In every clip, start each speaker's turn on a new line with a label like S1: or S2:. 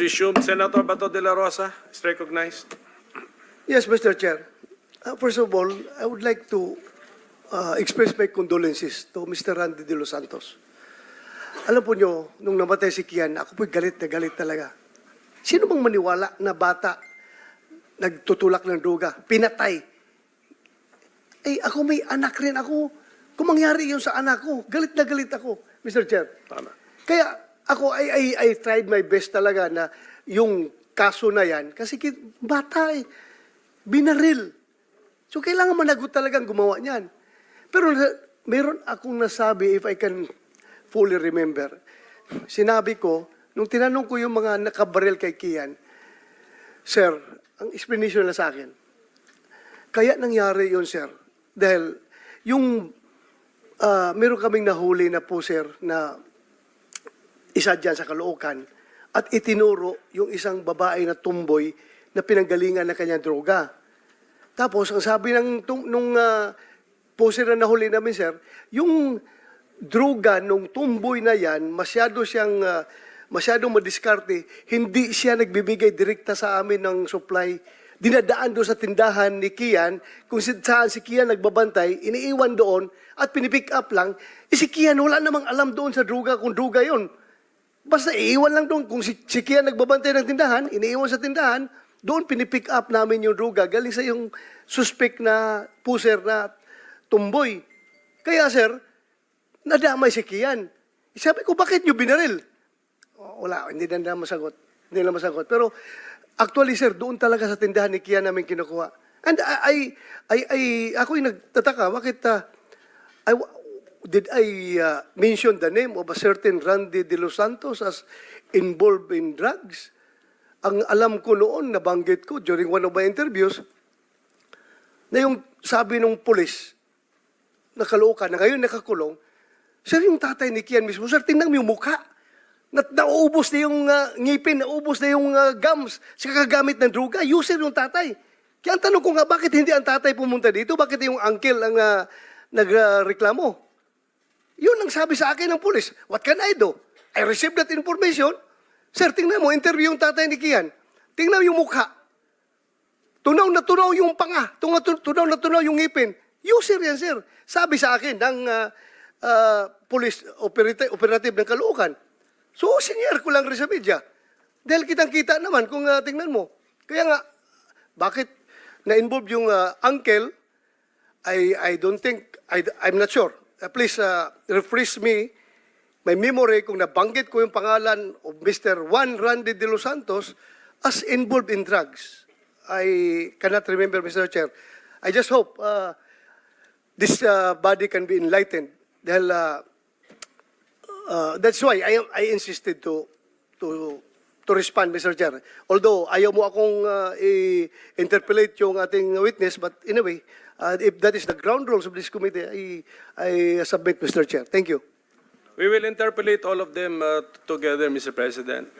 S1: Resume. Senator Bato de la Rosa is recognized.
S2: Yes, Mr. Chair. First of all, I would like to express my condolences to Mr. Randy de los Santos. Alam po nyo, nung namatay si Kian, ako po'y galit na galit talaga. Sino bang maniwala na bata nagtutulak ng droga, pinatay? Eh, ako may anak rin ako. Kung mangyari yun sa anak ko, galit na galit ako, Mr. Chair.
S1: Tama.
S2: Kaya ako, I tried my best talaga na yung kaso na yan, kasi bata eh, binaril. So, kailangan managot talagang gumawa niyan. Pero mayroon akong nasabi, if I can fully remember. Sinabi ko, nung tinanong ko yung mga nakabaril kay Kian, Sir, ang explanation na sa akin, kaya nangyari yun, Sir, dahil yung meron kaming nahuli na po, Sir, na isa dyan sa Caloocan, at itinuro yung isang babae na tumboy na pinanggalingan ng kanyang droga. Tapos, ang sabi nung poser na nahuli namin, Sir, yung droga nung tumboy na yan, masyadong madiskarte, hindi siya nagbibigay direkta sa amin ng supply. Dinadaan doon sa tindahan ni Kian, kung saan si Kian nagbabantay, iniiwan doon at pinipick up lang. Si Kian wala namang alam doon sa droga kung droga yon. Basta iiwan lang doon. Kung si Kian nagbabantay ng tindahan, iniiwan sa tindahan, doon pinipick up namin yung droga galing sa yung suspect na puser na tumboy. Kaya, Sir, nadamay si Kian. Sabi ko, bakit nyo binaril? Wala, hindi na masagot. Hindi na masagot. Pero, actually, Sir, doon talaga sa tindahan ni Kian namin kinukuha. And ako'y nagtataka, bakit, did I mention the name of a certain Randy de los Santos as involved in drugs? Ang alam ko noon, nabanggit ko during one of my interviews, na yung sabi ng pulis, na Caloocan, na ngayon nakakulong, Sir, yung tatay ni Kian mismo, Sir, tingnan mo yung mukha. Nauubos na yung ngipin, nauubos na yung gums sa kagagamit ng droga. User yung tatay. Kaya ang tanong ko nga, bakit hindi ang tatay pumunta dito? Bakit yung uncle ang nagreklamo? Yun ang sabi sa akin ng pulis. What can I do? I received that information. Sir, tingnan mo, interview yung tatay ni Kian. Tingnan mo yung mukha. Tunaw na tunaw yung panga. Tunaw na tunaw yung ngipin. User yan, Sir. Sabi sa akin ng police operative ng Caloocan. So, senior ko lang rin sa media. Dahil kitang-kita naman kung tingnan mo. Kaya nga, bakit na-involve yung uncle, I don't think, I'm not sure. Please refresh me, my memory, kung nabanggit ko yung pangalan of Mr. Juan Randy de los Santos as involved in drugs. I cannot remember, Mr. Chair. I just hope this body can be enlightened. Dahil that's why I insisted to respond, Mr. Chair. Although ayaw mo akong i-interpolate yung ating witness, but anyway, if that is the ground rules of this committee, I submit, Mr. Chair. Thank you.
S1: We will interpolate all of them together, Mr. President.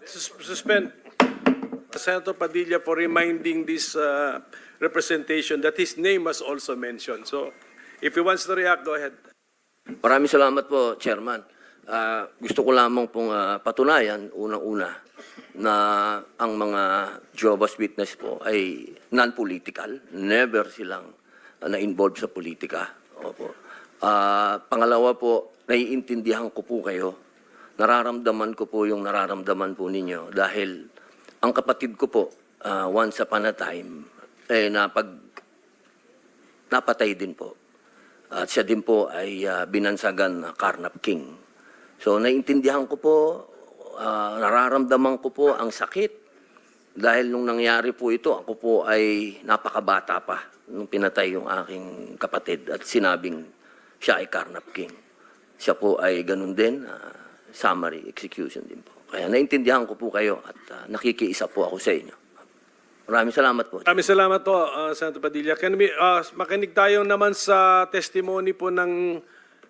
S1: Suspend Senator Padilla for reminding this representation that his name was also mentioned. So, if he wants to react, go ahead.
S3: Maraming salamat po, Chairman. Gusto ko lamang pong patunayan, unang-una, na ang mga Jehovah's Witness po ay non-political. Never silang na-involve sa politika. Opo. Pangalawa po, naiintindihan ko po kayo. Nararamdaman ko po yung nararamdaman po ninyo. Dahil ang kapatid ko po, once upon a time, napatay din po. At siya din po ay binansagan na Carnap King. So naiintindihan ko po, nararamdaman ko po ang sakit. Dahil nung nangyari po ito, ako po ay napakabata pa nung pinatay yung aking kapatid at sinabing siya ay Carnap King. Siya po ay ganun din, summary execution din po. Kaya naiintindihan ko po kayo at nakikiisa po ako sa inyo. Maraming salamat po.
S1: Maraming salamat po, Senator Padilla. Can we, makinig tayo naman sa testimony po ng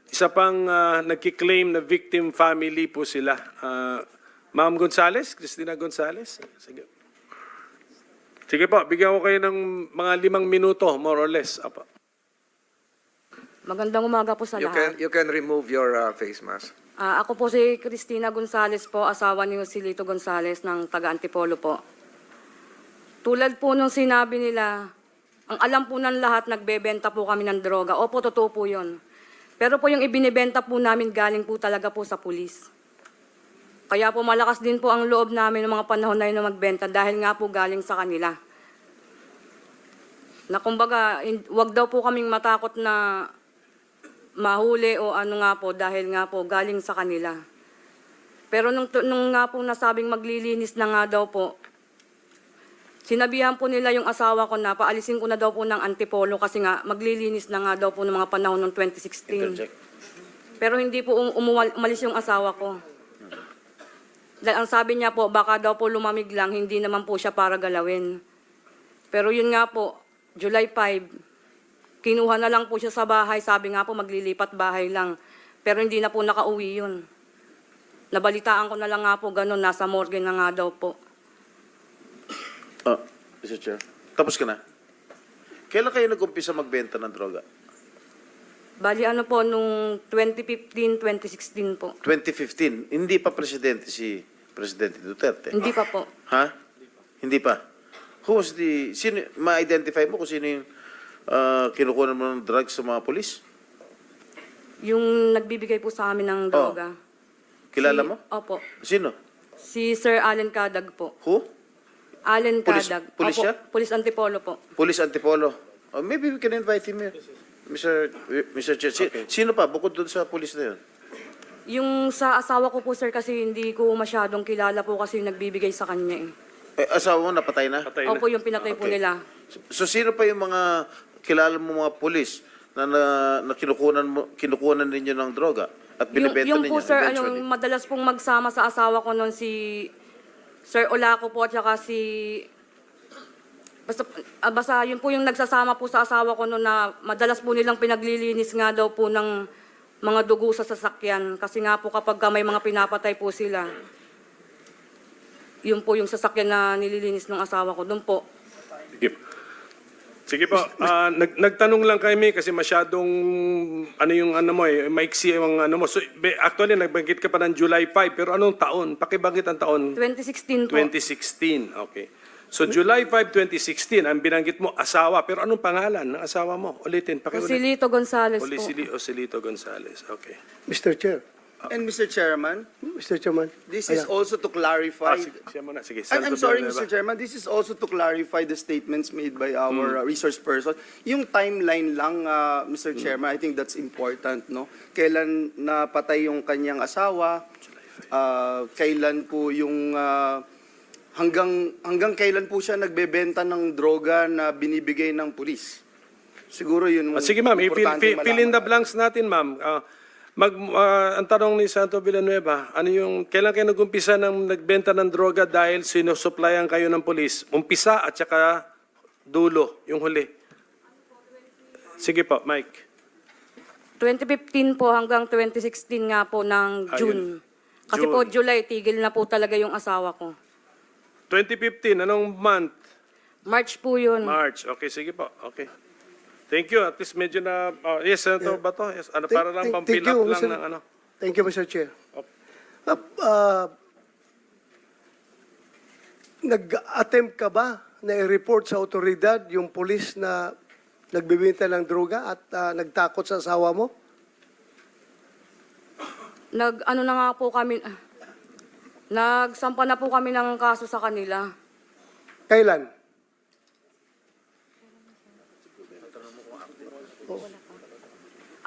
S1: isa pang nagkiklaim na victim family po sila. Ma'am Gonzales, Cristina Gonzales. Sige. Sige po, bigyan ko kayo ng mga 5 minuto, more or less. Apa.
S4: Magandang umaga po sa lahat.
S5: You can remove your face mask.
S4: Ako po si Cristina Gonzales po, asawa ni Joselito Gonzales ng taga Antipolo po. Tulad po nung sinabi nila, ang alam po ng lahat, nagbebenta po kami ng droga. Opo, totoo po yun. Pero po yung ibinibenta po namin galing po talaga po sa pulis. Kaya po malakas din po ang loob namin ng mga panahon na yun na magbenta dahil nga po galing sa kanila. Na kumbaga, wag daw po kaming matakot na mahuli o ano nga po dahil nga po galing sa kanila. Pero nung nga po nasabing maglilinis na nga daw po, sinabihan po nila yung asawa ko na paalisin ko na daw po ng Antipolo kasi nga maglilinis na nga daw po ng mga panahon ng 2016. Pero hindi po umalis yung asawa ko. Dahil ang sabi niya po, baka daw po lumamig lang, hindi naman po siya para galawin. Pero yun nga po, July 5, kinuha na lang po siya sa bahay. Sabi nga po, maglilipat bahay lang. Pero hindi na po nakauwi yun. Nabalitaan ko na lang nga po, ganun, nasa morgue na nga daw po.
S5: Mr. Chair. Tapos ka na. Kailan kayo nag-umpisa magbenta ng droga?
S4: Bali ano po, nung 2015, 2016 po.
S5: 2015. Hindi pa presidente si Presidente Duterte.
S4: Hindi pa po.
S5: Ha? Hindi pa. Who was the... Sino, ma-identify mo kung sino yung kinukuha mo ng drugs sa mga polis?
S4: Yung nagbibigay po sa amin ng droga.
S5: Kilala mo?
S4: Opo.
S5: Sino?
S4: Si Sir Allen Cadag po.
S5: Who?
S4: Allen
S5: Pulis-
S4: Cadag.
S5: pulis
S4: Opo,
S5: siya?
S4: Pulis Antipolo po.
S5: Police Antipolo. Oh, maybe we can invite him here. Mr. Chair. Sino pa? Bukod doon sa police na yun?
S4: Yung sa asawa ko po, sir, kasi hindi ko masyadong kilala po kasi yung nagbibigay sa kanya eh.
S5: Asawa mo, napatay na?
S1: Patay na.
S4: Opo, yung pinatay po
S5: Okay.
S4: nila.
S5: So sino pa yung mga kilala mo mga pulis na kinukunan ninyo ng droga at binibenta
S4: Yung
S5: ninyo
S4: po, sir,
S5: eventually?
S4: yung madalas pong magsama sa asawa ko noon si Sir Olaco po at saka si... Basta yun po yung nagsasama po sa asawa ko noon na madalas po nilang pinaglilinis nga daw po ng mga dugo sa sasakyan. Kasi nga po kapag may mga pinapatay po sila, yun po yung sasakyan na nililinis ng asawa ko. Doon po.
S1: Sige. Sige po, nagtanong lang kami kasi masyadong ano yung ano mo maiksi yung ano mo. So, actually, nagbanggit ka pa ng July 5, pero anong taon? Pakibanggit ang taon?
S4: 2016 po.
S1: 2016, okay. So July 5, 2016, ang binanggit mo, asawa. Pero anong pangalan ng asawa mo? Ulitin, pakiulit.
S4: Joselito Gonzales po.
S1: Joselito Gonzales, okay.
S2: Mr. Chair.
S6: And Mr. Chairman,
S2: Mr. Chairman.
S6: this is
S2: Ayan.
S6: also to clarify.
S1: Siya muna, sige.
S6: I'm
S1: Santo
S6: sorry,
S1: Villanueva.
S6: Mr. Chairman, this is also to clarify the statements made by our resource person. Yung timeline lang, Mr. Chairman, I think that's important, no? Kailan napatay yung kanyang asawa? Kailan po yung hanggang kailan po siya nagbebenta ng droga na binibigay ng pulis? Siguro yun.
S1: Sige ma'am,
S6: importante
S1: fill in the
S6: malaman.
S1: blanks natin ma'am. Ang tanong ni Santo Villanueva, ano yung, kailan kayo nag-umpisa ng nagbenta ng droga dahil sinusuplayan kayo ng polis? Umpisa at saka dulo, yung huli. Sige po, Mike.
S4: 2015 po hanggang 2016 nga po ng June. Kasi po
S1: June.
S4: July, tigil na po talaga yung asawa ko.
S1: 2015, anong month?
S4: March po yun.
S1: March. Okay, sige po. Okay. Thank you. At least medyo na, yes, Senator Bato. Yes, ano, para lang pang fill
S2: Thank you,
S1: up lang
S2: Mr.
S1: ng ano.
S2: Thank you, Mr. Chair. Nag-attempt ka ba na i-report sa otoridad yung polis na nagbibenta ng droga at nagtakot sa asawa mo?
S4: Ano na nga po kami, nagsampa na po kami ng kaso sa kanila.
S2: Kailan?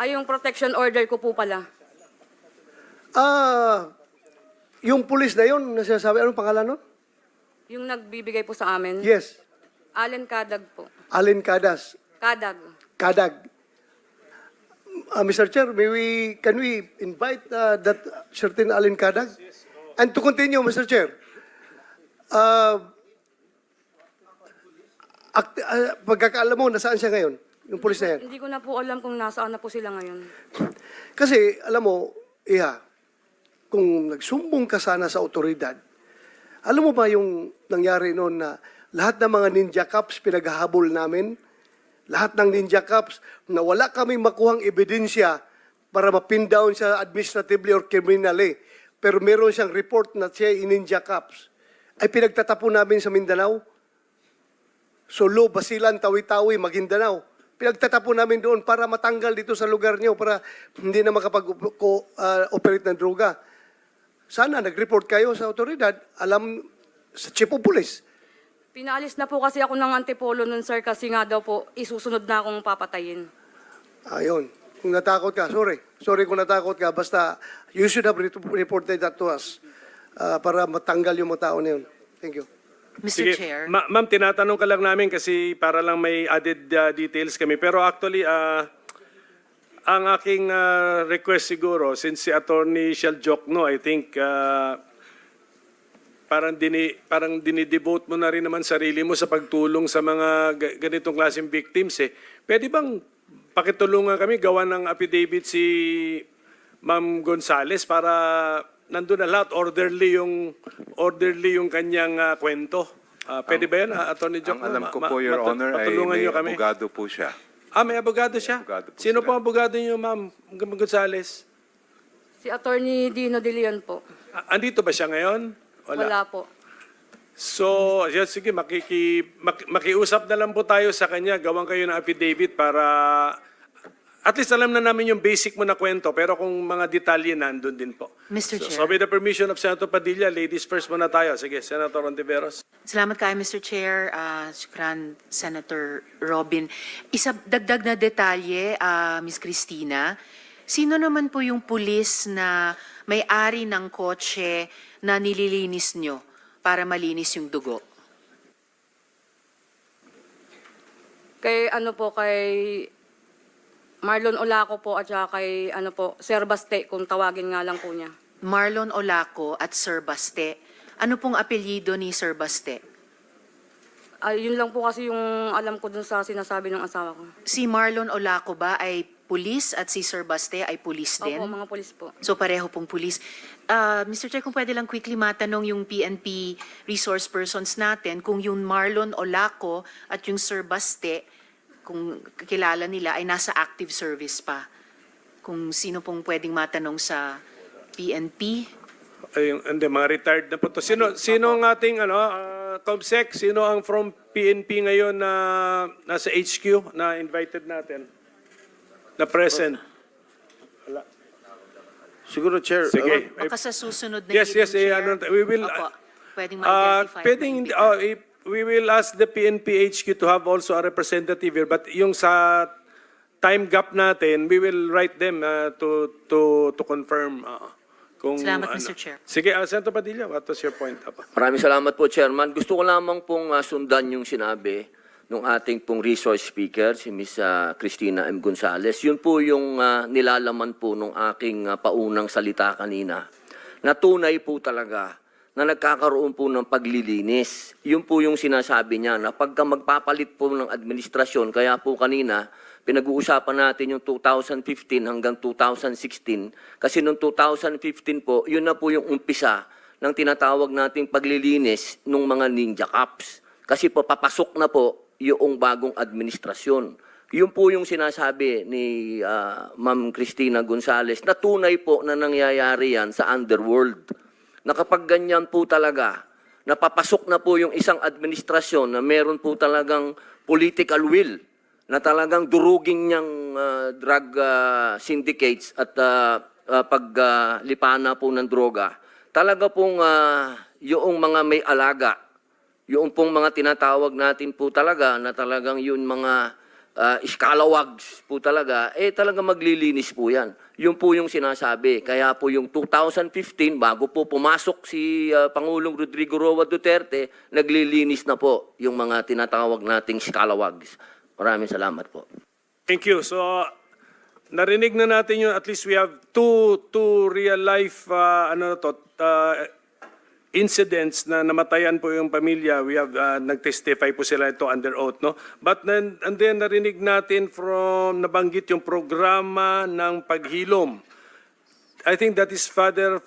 S4: Ay, yung protection order ko po pala.
S2: Yung pulis na yun, nasasabi, anong pangalan nun?
S4: Yung nagbibigay po sa amin.
S2: Yes,
S4: Allen Cadag po.
S2: Allen Cadas.
S4: Cadag.
S2: Kadag. Mr. Chair, can we invite that certain Allen Kadag? And to continue, Mr. Chair, pagkakaalam mo, nasaan siya ngayon? Yung pulis na yan?
S4: Hindi ko na po alam kung nasaan na po sila ngayon.
S2: Kasi, alam mo, kung nagsumbong ka sana sa otoridad, alam mo ba yung nangyari noon na lahat ng mga ninja cops pinaghahabol namin? Lahat ng ninja cops na wala kaming makuhang ebidensya para mapin down siya administratively or criminally. Pero meron siyang report na siya in-Ninja Cups. Ay pinagtatapon namin sa Mindanao. Solo, Basilan, Tawi-Tawi, Maguindanao. Pinagtatapon namin doon para matanggal dito sa lugar niyo para hindi na makapag-operate ng droga. Sana nag-report kayo sa otoridad, alam sa chief of police.
S4: Pinaalis na po kasi ako ng Antipolo nun, sir, kasi nga daw po, isusunod na akong papatayin.
S2: Ayun. Kung natakot ka, sorry. Sorry kung natakot ka. Basta, you should have reported that to us para matanggal yung mga tao na yun. Thank you.
S7: Mr. Chair.
S1: Ma'am, tinatanong ka lang namin kasi para lang may added details kami. Pero actually, ang aking request siguro, since si Attorney Shell Jokno, I think, parang dinidevote mo na rin naman sarili mo sa pagtulong sa mga ganitong klaseng victims eh. Pwede bang pakitulungan kami, gawa ng affidavit si Ma'am Gonzales para nandun na lahat, orderly yung kanyang kwento. Pwede ba yan, Attorney Jokno?
S8: Ang alam ko po, Your Honor, ay
S1: patulungan
S8: may
S1: niyo kami.
S8: abogado po siya.
S1: May abogado siya?
S8: Abogado po
S1: Sino
S8: sila.
S1: po ang abogado niyo, Ma'am Gonzales?
S4: Si Attorney Dino De Leon po.
S1: Andito ba siya ngayon?
S4: Wala po.
S1: So, sige, makiusap na lang po tayo sa kanya. Gawan kayo ng affidavit para at least alam na namin yung basic mo na kwento. Pero kung mga detalye, nandun din po.
S7: Mr. Chair.
S1: So with the permission of Senator Padilla, ladies first muna tayo. Sige, Senator Ontiveros.
S7: Salamat kayo, Mr. Chair. Shukran, Senator Robin. Dagdag na detalye, Ms. Cristina. Sino naman po yung pulis na may-ari ng kotse na nililinis nyo para malinis yung dugo?
S4: Kay Marlon Olaco po at saka kay Sir Baste, kung tawagin nga lang po niya.
S7: Marlon Olaco at Sir Baste. Ano pong apelyido ni Sir Baste?
S4: Yun lang po kasi yung alam ko dun sa sinasabi ng asawa ko.
S7: Si Marlon Olaco ba ay pulis at si Sir Baste ay pulis din?
S4: Opo, mga polis po.
S7: So pareho pong pulis. Mr. Chair, kung pwede lang quickly matanong yung PNP resource persons natin, kung yung Marlon Olaco at yung Sir Baste, kung kilala nila, ay nasa active service pa. Kung sino pong pwedeng matanong sa PNP?
S1: Hindi, mga retired na po to. Sino ang ating COMSEC? Sino ang from PNP ngayon na nasa HQ na invited natin? Na present?
S5: Siguro, Chair.
S1: Sige.
S7: Baka sa susunod na
S1: Yes,
S7: hearing, Chair.
S1: we will...
S7: Opo, pwedeng ma-identify.
S1: We will ask the PNP HQ to have also a representative here, but yung sa time gap natin, we will write them to confirm kung
S7: Salamat, Mr. Chair.
S1: Sige, Senator Padilla, what was your point?
S3: Maraming salamat po, Chairman. Gusto ko lamang pong sundan yung sinabi ng ating pong resource speaker, si Ms. Cristina M. Gonzales. Yun po yung nilalaman po ng aking paunang salita kanina. Na tunay po talaga na nagkakaroon po ng paglilinis. Yun po yung sinasabi niya na pagka magpapalit po ng administrasyon, kaya po kanina, pinag-uusapan natin yung 2015 hanggang 2016, kasi noong 2015 po, yun na po yung umpisa ng tinatawag nating paglilinis ng mga ninja cups. Kasi po, papasok na po yung bagong administrasyon. Yun po yung sinasabi ni Ma'am Cristina Gonzales na tunay po na nangyayari yan sa underworld. Na kapag ganyan po talaga, napapasok na po yung isang administrasyon na meron po talagang political will, na talagang duruging niyang drug syndicates at paglipana po ng droga, talaga pong yung mga may alaga, yung pong mga tinatawag natin po talaga na talagang yun mga iskalawags po talaga, talaga maglilinis po yan. Yun po yung sinasabi. Kaya po yung 2015, bago po pumasok si Pangulong Rodrigo Roa Duterte, naglilinis na po yung mga tinatawag nating iskalawags. Maraming salamat po.
S1: Thank you. So, narinig na natin yun. At least we have two real-life incidents na namatayan po yung pamilya. We have nag-testify po sila ito under oath, no? But then, and then narinig natin from nabanggit yung programa ng paghilom. I think that is Father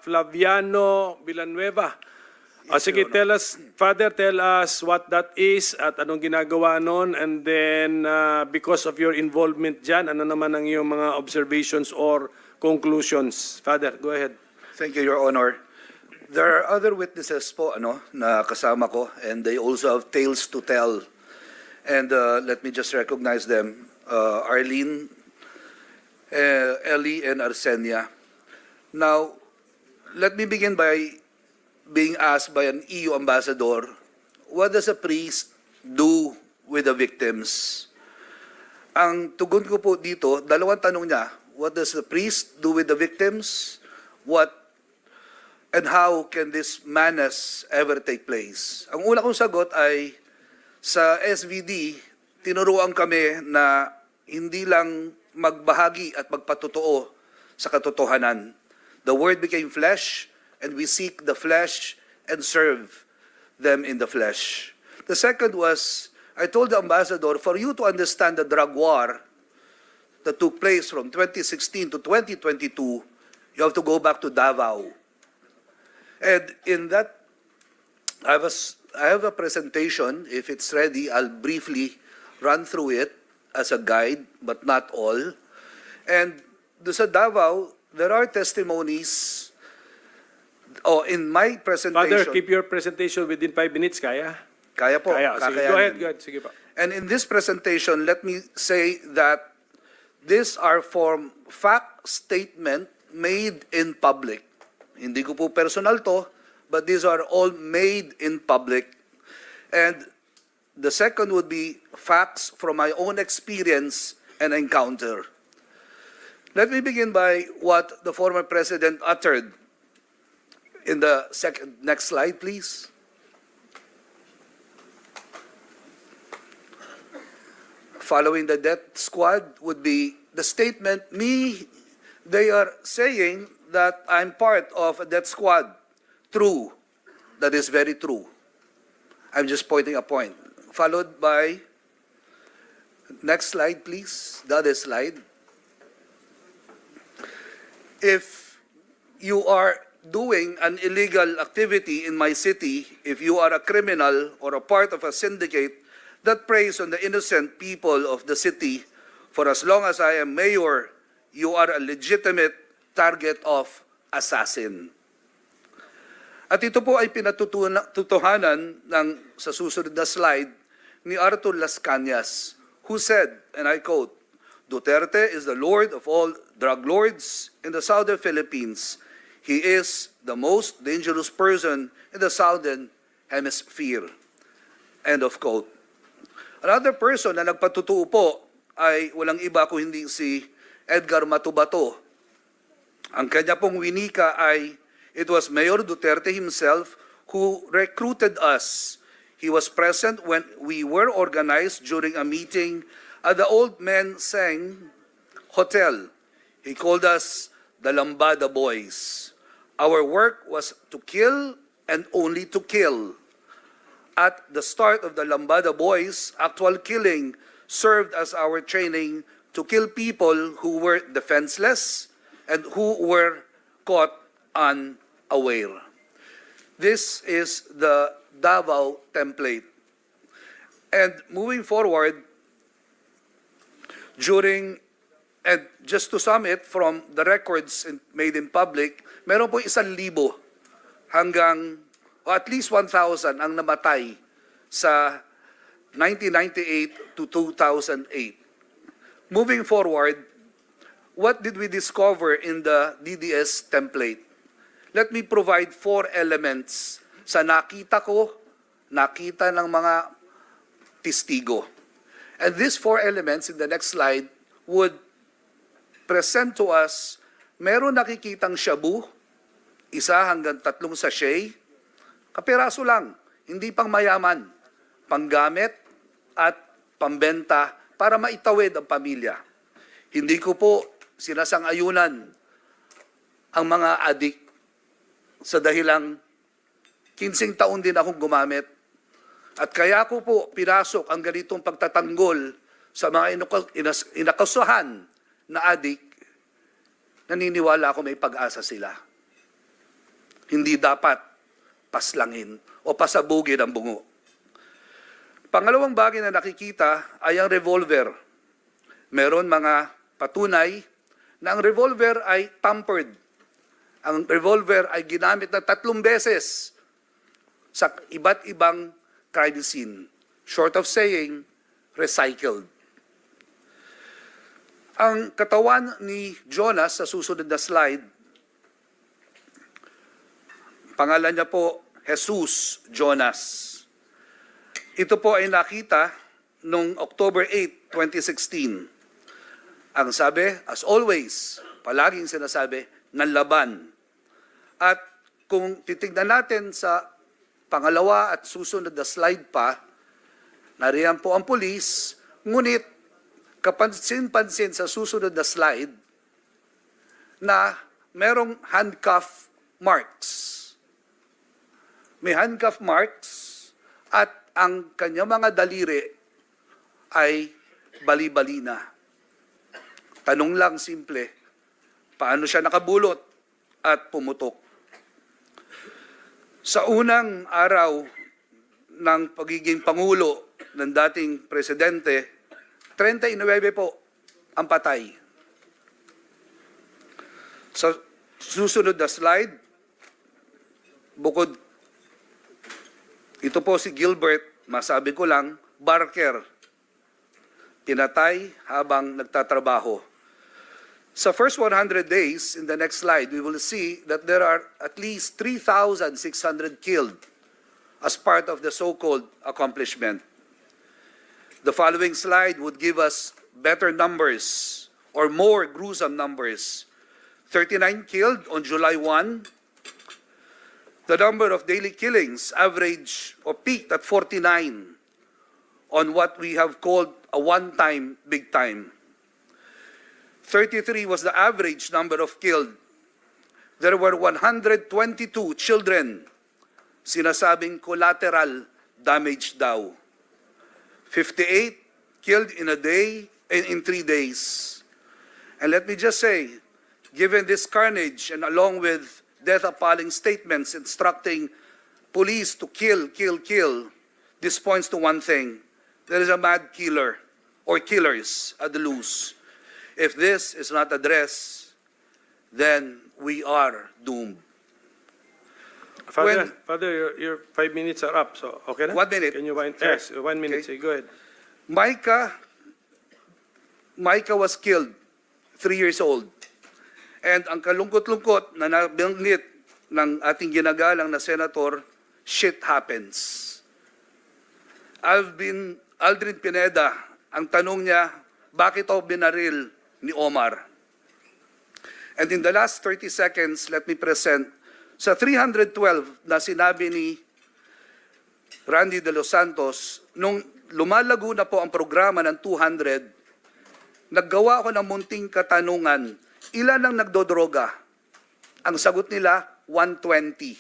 S1: Flaviano Villanueva. Sige, tell us, Father, tell us what that is at anong ginagawa nun, and then because of your involvement dyan, ano naman ang iyong mga observations or conclusions? Father, go ahead.
S9: Thank you, Your Honor. There are other witnesses po na kasama ko, and they also have tales to tell. And let me just recognize them. Arlene, Ellie, and Arsenia. Now, let me begin by being asked by an EU ambassador, what does a priest do with the victims? Ang tugon ko po dito, dalawang tanong niya. What does the priest do with the victims? And how can this madness ever take place? Ang una kong sagot ay, sa SVD, tinuruan kami na hindi lang magbahagi at magpatotoo sa katotohanan. The Word became flesh, and we seek the flesh and serve them in the flesh. The second was, I told the ambassador, for you to understand the drug war that took place from 2016 to 2022, you have to go back to Davao. And in that, I have a presentation. If it's ready, I'll briefly run through it as a guide, but not all. And sa Davao, there are testimonies. In my presentation.
S1: Father, keep your presentation within 5 minutes, kaya?
S9: Kaya po.
S1: Kaya. Sige,
S9: kakayanin.
S1: go ahead, go ahead. Sige pa.
S9: And in this presentation, let me say that these are from fact statement made in public. Hindi ko po personal to, but these are all made in public. And the second would be facts from my own experience and encounter. Let me begin by what the former president uttered. In the next slide, please. Following the death squad would be the statement, they are saying that I'm part of a death squad. True. That is very true. I'm just pointing a point. Followed by, next slide, please. The other slide. If you are doing an illegal activity in my city, if you are a criminal or a part of a syndicate that preys on the innocent people of the city, for as long as I am mayor, you are a legitimate target of assassin. At ito po ay pinatutuhanan sa susunod na slide ni Arthur Las Cañas, who said, and I quote, Duterte is the lord of all drug lords in the southern Philippines. He is the most dangerous person in the southern hemisphere. End of quote. Another person na nagpatutuo po ay walang iba kung hindi si Edgar Matubato. Ang kanya pong winika ay, it was Mayor Duterte himself who recruited us. He was present when we were organized during a meeting at the Old Men Sang Hotel. He called us the Lambada Boys. Our work was to kill and only to kill. At the start of the Lambada Boys, actual killing served as our training to kill people who were defenseless and who were caught unaware. This is the Davao template. And moving forward, and just to sum it from the records made in public, meron po 1,000 hanggang o at least 1,000 ang namatay sa 1998 to 2008. Moving forward, what did we discover in the DDS template? Let me provide 4 elements sa nakita ng mga testigo. And these 4 elements in the next slide would present to us, meron nakikitang shabu, 1 hanggang 3 sachet, kapiraso lang, hindi pang mayaman, panggamit at pambenta para maitawid ang pamilya. Hindi ko po sinasang-ayunan ang mga adik sa dahilang 15 taon din akong gumamit. At kaya ko po pinasok ang ganitong pagtatanggol sa mga inakasuhan na adik, naniniwala ako may pag-asa sila. Hindi dapat paslangin o pasabugin ang bungo. Pangalawang bagay na nakikita ay ang revolver. Meron mga patunay na ang revolver ay tampered. Ang revolver ay ginamit na 3 beses sa iba't ibang crime scene. Short of saying, recycled. Ang katawan ni Jonas sa susunod na slide, pangalan niya po Jesus Jonas. Ito po ay nakita noong October 8, 2016. Ang sabi, as always, palaging sinasabi, nanlaban. At kung titignan natin sa pangalawa at susunod na slide pa, nariyan po ang pulis, ngunit kapansin-pansin sa susunod na slide na merong handcuff marks. May handcuff marks at ang kanyang mga daliri ay bali-bali na. Tanong lang simple, paano siya nakabulot at pumutok? Sa unang araw ng pagiging pangulo ng dating presidente, 39 po ang patay. Sa susunod na slide, bukod ito po si Gilbert, masabi ko lang, Barker. Pinatay habang nagtatrabaho. Sa first 100 days, in the next slide, we will see that there are at least 3,600 killed as part of the so-called accomplishment. The following slide would give us better numbers or more gruesome numbers. 39 killed on July 1. The number of daily killings averaged or peaked at 49 on what we have called a one-time big time. 33 was the average number of killed. There were 122 children, sinasabing collateral damage daw. 58 killed in a day and in 3 days. And let me just say, given this carnage and along with death-appalling statements instructing police to kill, this points to one thing. There is a mad killer or killers at the loose. If this is not addressed, then we are doomed.
S1: Father, your 5 minutes are up, so okay na?
S9: 1 minute.
S1: Can you wind?
S9: Sir.
S1: Yes, 1 minute.
S9: Okay.
S1: Say, go ahead.
S9: Micah was killed, 3 years old. And ang kalungkot-lungkot na nabanggit ng ating ginagalang na senator, shit happens. Aldrin Pineda, ang tanong niya, bakit ako binaril ni Omar? And in the last 30 seconds, let me present sa 312 na sinabi ni Randy De Los Santos, nung lumalago na po ang programa ng 200, naggawa ako ng munting katanungan, ilan ang nagdodroga? Ang sagot nila, 120.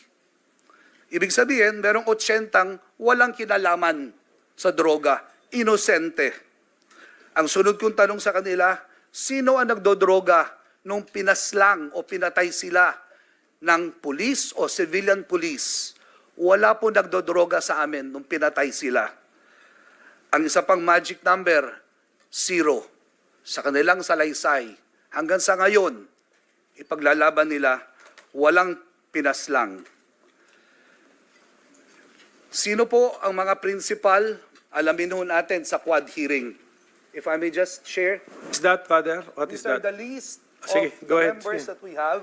S9: Ibig sabihin, merong 80 walang kinalaman sa droga, inosente. Ang sunod kong tanong sa kanila, sino ang nagdodroga nung pinaslang o pinatay sila ng pulis o civilian police? Wala po nagdodroga sa amin nung pinatay sila. Ang isa pang magic number, 0. Sa kanilang salaysay, hanggang sa ngayon, ipaglalaban nila, walang pinaslang. Sino po ang mga principal? Alamin ho natin sa quad hearing. If I may just share.
S1: Is that, Father? What is
S9: These are
S1: that?
S9: the list
S1: Sige,
S9: of
S1: go
S9: the
S1: ahead.
S9: members
S1: Sige.
S9: that we have.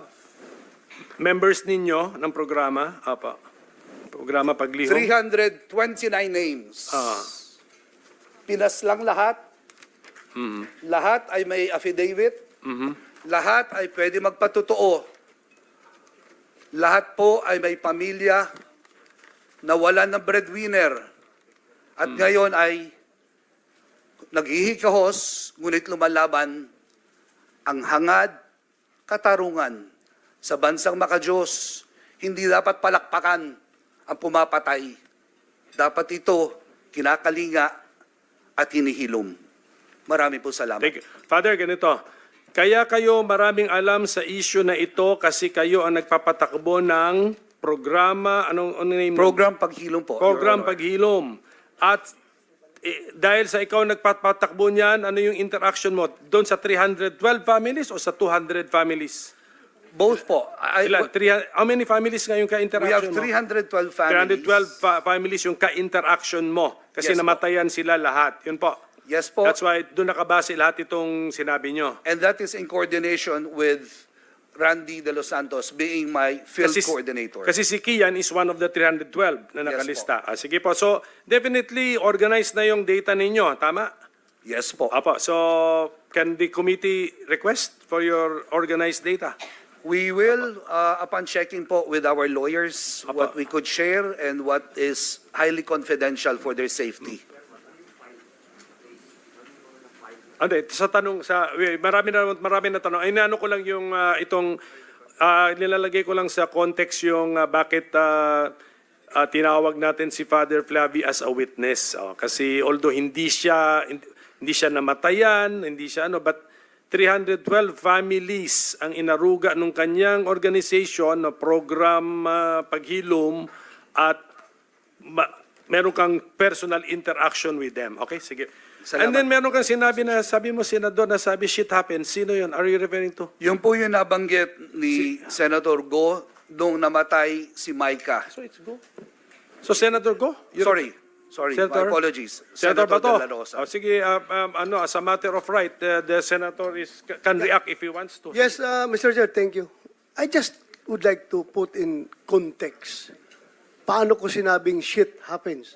S1: Members ninyo ng programa, programa Paglihom.
S9: 329 names. Pinaslang lahat. Lahat ay may affidavit. Lahat ay pwede magpatotoo. Lahat po ay may pamilya na wala ng breadwinner. At ngayon ay naghihikahos, ngunit lumalaban ang hangad, katarungan sa bansang makadiyos. Hindi dapat palakpakan ang pumapatay. Dapat ito kinakalinga at hinihilom. Marami po salamat.
S1: Thank you. Father, ganito. Kaya kayo maraming alam sa issue na ito kasi kayo ang nagpapatakbo ng programa, ano name?
S9: Program Paghilom po, Your
S1: Program
S9: Honor.
S1: Paghilom. At dahil sa ikaw nagpapatakbo niyan, ano yung interaction mo? Doon sa 312 families o sa 200 families?
S9: Both po.
S1: Ilan? How many families ngayon
S9: We have
S1: ka-interaction mo?
S9: 312 families.
S1: 312 families yung ka-interaction mo. Kasi
S9: Yes po.
S1: namatayan sila lahat. Yun po.
S9: Yes po.
S1: That's why doon nakabase lahat itong sinabi nyo.
S9: And that is in coordination with Randy De Los Santos being my field coordinator.
S1: Kasi si Kian is one of the 312 na nakalista. Sige po. So, definitely organized na yung data ninyo. Tama?
S9: Yes po.
S1: Apo. So, can the committee request for your organized data?
S9: We will, upon checking po with our lawyers, what we could share and what is highly confidential for their safety.
S1: Ano, sa tanong marami na tanong. Ay inaano ko lang yung itong nilalagay ko lang sa context yung bakit tinawag natin si Father Flavi as a witness. Kasi although hindi siya namatayan, hindi siya but 312 families ang inaruga nung kanyang organization na program Paghilom at meron kang personal interaction with them. Okay, sige.
S9: Salamat.
S1: And then meron kang sinabi na, sabi mo, Senador, na sabi, shit happens. Sino yun? Are you referring to?
S9: Yung po yung nabanggit ni Senator Go nung namatay si Micah.
S1: So it's go. So Senator, go.
S9: Sorry,
S1: Senator?
S9: my apologies.
S1: Senator Bato.
S9: De La Rosa.
S1: Sige, as a matter of right, the Senator can react if he wants to.
S2: Yes, Mr. Chair, thank you. I just would like to put in context. Paano ko sinabing shit happens?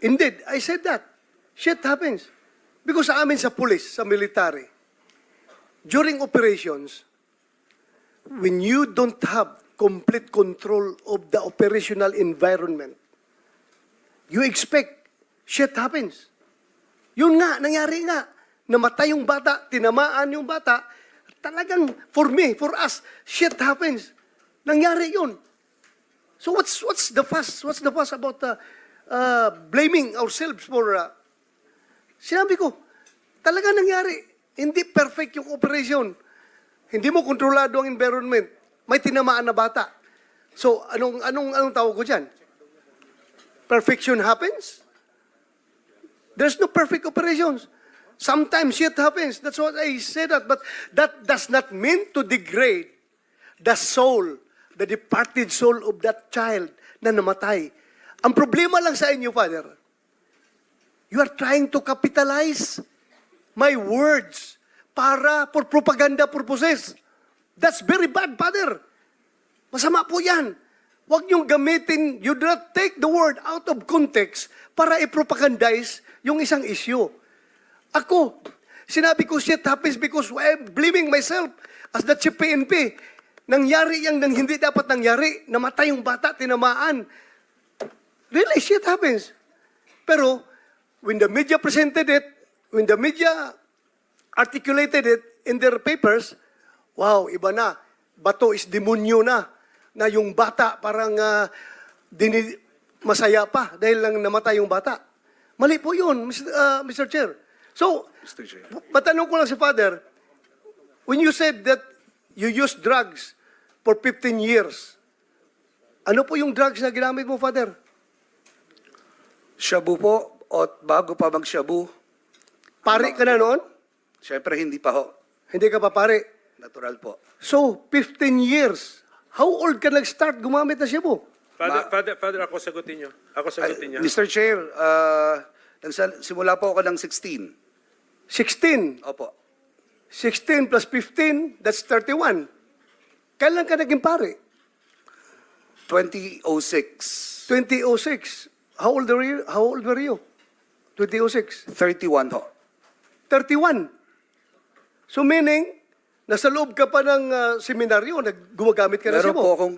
S2: Indeed, I said that. Shit happens. Because sa amin sa police, sa military, during operations, when you don't have complete control of the operational environment, you expect shit happens. Yun nga, nangyari nga. Namatay yung bata, tinamaan yung bata. Talagang, for me, for us, shit happens. Nangyari yun. So what's the fuss? What's the fuss about blaming ourselves for... Sinabi ko, talaga nangyari. Hindi perfect yung operation. Hindi mo kontrolado ang environment. May tinamaan na bata. So, anong tawag ko dyan? Perfection happens? There's no perfect operations. Sometimes shit happens. That's what I say that. But that does not mean to degrade the soul, the departed soul of that child na namatay. Ang problema lang sa inyo, Father, you are trying to capitalize my words for propaganda purposes. That's very bad, Father. Masama po yan. Huwag niyong gamitin, you do not take the word out of context para i-propagandize yung isang issue. Ako, sinabi ko shit happens because I'm blaming myself as the chief PNP. Nangyari yung hindi dapat nangyari. Namatay yung bata, tinamaan. Really, shit happens. Pero, when the media presented it, when the media articulated it in their papers, wow, iba na. Bato is demonyo na yung bata parang masaya pa dahil lang namatay yung bata. Mali po yun, Mr. Chair. So,
S9: Mr. Chair.
S2: matanong ko lang si Father, when you said that you used drugs for 15 years, ano po yung drugs na ginamit mo, Father?
S9: Shabu po, at bago pa mag-shabu,
S2: Pare ka na noon?
S9: syempre hindi pa ho.
S2: Hindi ka pa pare.
S9: Natural po.
S2: So, 15 years. How old ka nag-start gumamit na Shabu?
S1: Father, ako sagutin niyo.
S9: Mr. Chair, simula po ako ng 16.
S2: 16.
S9: Opo.
S2: 16 plus 15, that's 31. Kailan ka naging pare?
S9: 2006.
S2: 2006. How old were you? 2006.
S9: 31 ho.
S2: 31. So meaning, nasa loob ka pa ng seminaryo, gumagamit ka na
S9: Meron
S2: Shabu.
S9: po akong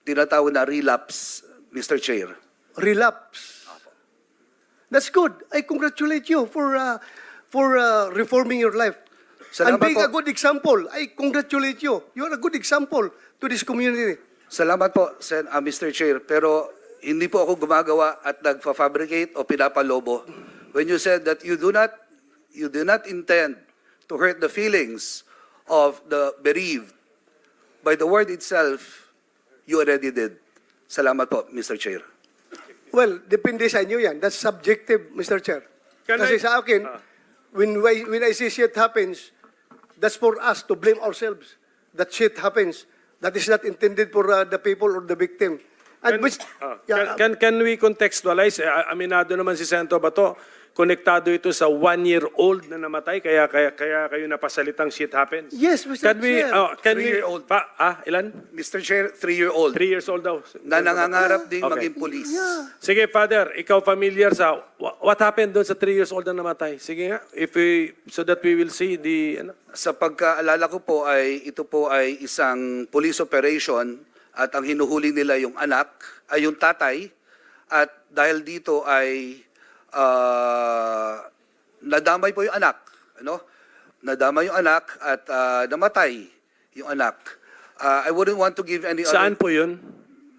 S9: tinatawag na relapse, Mr. Chair.
S2: Relapse. That's good. I congratulate you for reforming your life.
S9: Salamat
S2: And being a
S9: po.
S2: good example, I congratulate you. You are a good example to this community.
S9: Salamat po, Mr. Chair. Pero hindi po ako gumagawa at nagfa-fabricate o pinapalobo. When you said that you do not intend to hurt the feelings of the bereaved, by the word itself, you already did. Salamat po, Mr. Chair.
S2: Well, depende sa inyo yan. That's subjective, Mr. Chair.
S1: Can
S2: Kasi
S1: I-
S2: sa akin, when I see shit happens, that's for us to blame ourselves. That shit happens. That is not intended for the people or the victim. And which, yeah,
S1: Can we contextualize? Aminado naman si Sento Bato, konektado ito sa 1-year-old na namatay, kaya kayo napasalitang shit happens.
S2: yes, Mr.
S1: Can we,
S2: Chair.
S1: can we,
S9: 3-year-old.
S1: ilan?
S9: Mr. Chair, 3-year-old
S1: 3 years old daw.
S9: na nangangarap ding
S1: Okay.
S9: maging police.
S1: Sige, Father, ikaw familiar sa what happened doon sa 3 years old na namatay? Sige nga, so that we will see the,
S9: Sa pagkaalala ko po ay ito po ay isang police operation at ang hinuhuli nila yung anak, ay yung tatay, at dahil dito ay nadamay po yung anak, ano? Nadamay yung anak at namatay yung anak. I wouldn't want to give any
S1: saan
S9: other,
S1: po yun?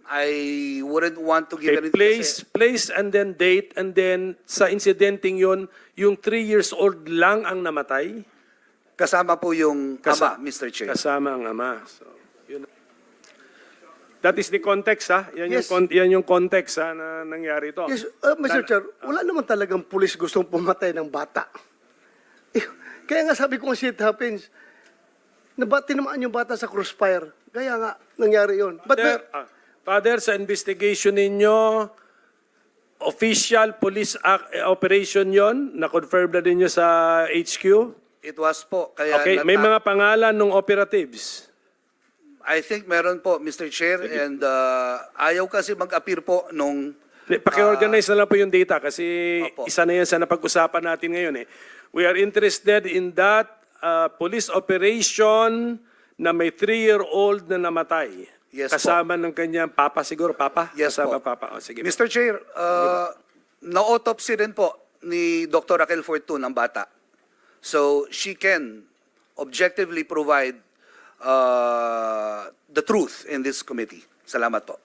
S9: I wouldn't want to give
S1: Okay,
S9: any
S1: place and then date, and then sa incidenting yun, yung 3 years old lang ang namatay?
S9: kasama po yung
S1: Kasa-
S9: ama, Mr. Chair.
S1: Kasama ang ama. So, yun. That is the context, ha? Yan,
S2: Yes.
S1: yan yung context, ha, na nangyari ito.
S2: Yes, Mr. Chair, wala naman talagang pulis gustong pumatay ng bata. Kaya nga sabi ko, shit happens. Tinamaan yung bata sa crossfire. Kaya nga, nangyari yun. But
S1: Father, sa investigation ninyo, official police operation yon, na-confirm na ninyo sa HQ?
S9: It was po. Kaya
S1: Okay, may mga pangalan ng operatives.
S9: I think meron po, Mr. Chair, and ayaw kasi mag-appear po nung...
S1: Paki-organize na lang po yung data kasi
S9: Opo.
S1: isa na yan sa napag-usapan natin ngayon. We are interested in that police operation na may 3-year-old na namatay.
S9: Yes po.
S1: Kasama ng kanyang papa siguro, papa?
S9: Yes
S1: Kasama
S9: po.
S1: papa. O, sige.
S9: Mr. Chair, na-autopsy rin po ni Dr. Raquel Fortun ang bata. So she can objectively provide the truth in this committee. Salamat po.